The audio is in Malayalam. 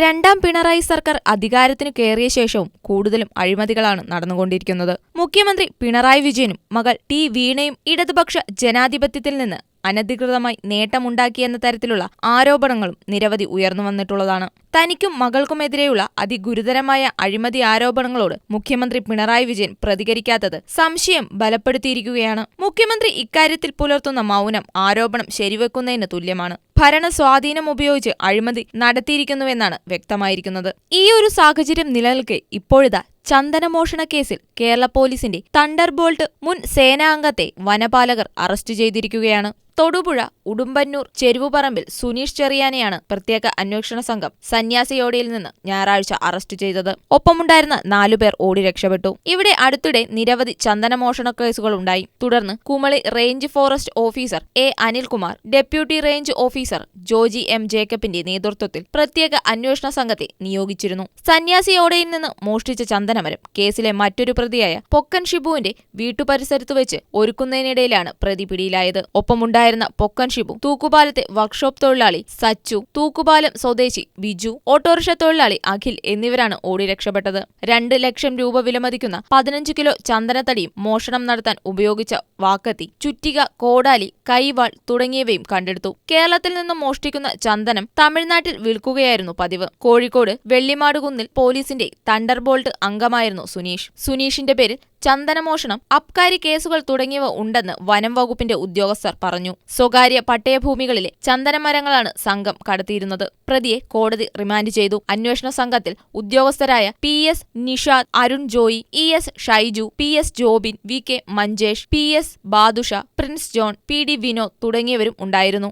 രണ്ടാം പിണറായി സർക്കാർ അധികാരത്തിനു കയറിയ ശേഷവും കൂടുതലും അഴിമതികളാണ് നടന്നുകൊണ്ടിരിക്കുന്നത്. മുഖ്യമന്ത്രി പിണറായി വിജയനും മകൾ ടി വീണയും ഇടതുപക്ഷ ജനാധിപത്യത്തിൽ നിന്ന് അനധികൃതമായി നേട്ടമുണ്ടാക്കിയെന്ന തരത്തിലുള്ള ആരോപണങ്ങളും നിരവധി ഉയർന്നു വന്നിട്ടുള്ളതാണ്. തനിക്കും മകൾക്കുമെതിരെയുള്ള അതിഗുരുതരമായ അഴിമതി ആരോപണങ്ങളോട് മുഖ്യമന്ത്രി പിണറായി വിജയൻ പ്രതികരിക്കാത്തത് സംശയം ബലപ്പെടുത്തിയിരിക്കുകയാണ്. മുഖ്യമന്ത്രി ഇക്കാര്യത്തിൽ പുലർത്തുന്ന മൗനം ആരോപണം ശരിവെക്കുന്നതിന് തുല്യമാണ്. ഭരണ സ്വാധീനം ഉപയോഗിച്ച് അഴിമതി നടത്തിയിരിക്കുന്നുവെന്നാണ് വ്യക്തമായിരിക്കുന്നത്. ഈ ഒരു സാഹചര്യം നിലനിൽക്കെ ഇപ്പോഴിതാ ചന്ദനമോഷണ കേസിൽ കേരള പോലീസിന്റെ തണ്ടർബോൾട്ട് മുൻ സേനാംഗത്തെ വനപാലകർ അറസ്റ്റ് ചെയ്തിരിക്കുകയാണ്. തൊടുപുഴ ഉടുമ്പന്നൂർ ചെരുവുപറമ്പിൽ സുനീഷ് ചെറിയാനെയാണ് പ്രത്യേക അന്വേഷണ സംഘം സന്യാസിയോടയിൽ നിന്ന് ഞായറാഴ്ച അറസ്റ്റ് ചെയ്തത്. ഒപ്പമുണ്ടായിരുന്ന 4 പേർ ഓടി രക്ഷപ്പെട്ടു. ഇവിടെ അടുത്തിടെ നിരവധി ചന്ദനമോഷണ കേസുകളുണ്ടായി. തുടർന്ന് Kumily range forest officer A Anilkumar, deputy range officer Joji M ജേക്കബിന്റെ നേതൃത്വത്തിൽ പ്രത്യേക അന്വേഷണ സംഘത്തെ നിയോഗിച്ചിരുന്നു. സന്യാസിയോടയിൽ നിന്ന് മോഷ്ടിച്ച ചന്ദനമരം കേസിലെ മറ്റൊരു പ്രതിയായ പൊക്കൻ ഷിബുവിന്റെ വീട്ടുപരിസരത്ത് വെച്ച് ഒരുക്കുന്നതിനിടയിലാണ് പ്രതി പിടിയിലായത്. ഒപ്പമുണ്ടായിരുന്ന പൊക്കൻ ഷിബു, തൂക്കുപാലത്തെ വർക്ക്ഷോപ്പ് തൊഴിലാളി സച്ചു, തൂക്കുപാലം സ്വദേശി ബിജു, ഓട്ടോറിക്ഷ തൊഴിലാളി അഖിൽ എന്നിവരാണ് ഓടി രക്ഷപ്പെട്ടത്. 2 ലക്ഷം രൂപ വിലമതിക്കുന്ന 15 കിലോ ചന്ദനത്തടിയും മോഷണം നടത്താൻ ഉപയോഗിച്ച വാക്കത്തി, ചുറ്റിക, കോടാലി, കൈവാൾ തുടങ്ങിയവയും കണ്ടെടുത്തു. കേരളത്തിൽ നിന്നും മോഷ്ടിക്കുന്ന ചന്ദനം തമിഴ്നാട്ടിൽ വിൽക്കുകയായിരുന്നു പതിവ്. കോഴിക്കോട് വെള്ളിമാടുകുന്നിൽ പോലീസിന്റെ തണ്ടർബോൾട്ട് അംഗമായിരുന്നു സുനീഷ്. സുനീഷിന്റെ പേരിൽ ചന്ദനമോഷണം, അബ്കാരി കേസുകൾ തുടങ്ങിയവ ഉണ്ടെന്ന് വനം വകുപ്പിന്റെ ഉദ്യോഗസ്ഥർ പറഞ്ഞു. സ്വകാര്യ പട്ടയഭൂമികളിലെ ചന്ദനമരങ്ങളാണ് സംഘം കടത്തിയിരുന്നത്. പ്രതിയെ കോടതി റിമാൻഡ് ചെയ്തു. അന്വേഷണ സംഘത്തിൽ ഉദ്യോഗസ്ഥരായ P S Nishad, Arun Joy, E S Shaiju, P S Jobin, V K Manchesh, P S Badusha, Prince John, P D Vinod തുടങ്ങിയവരും ഉണ്ടായിരുന്നു.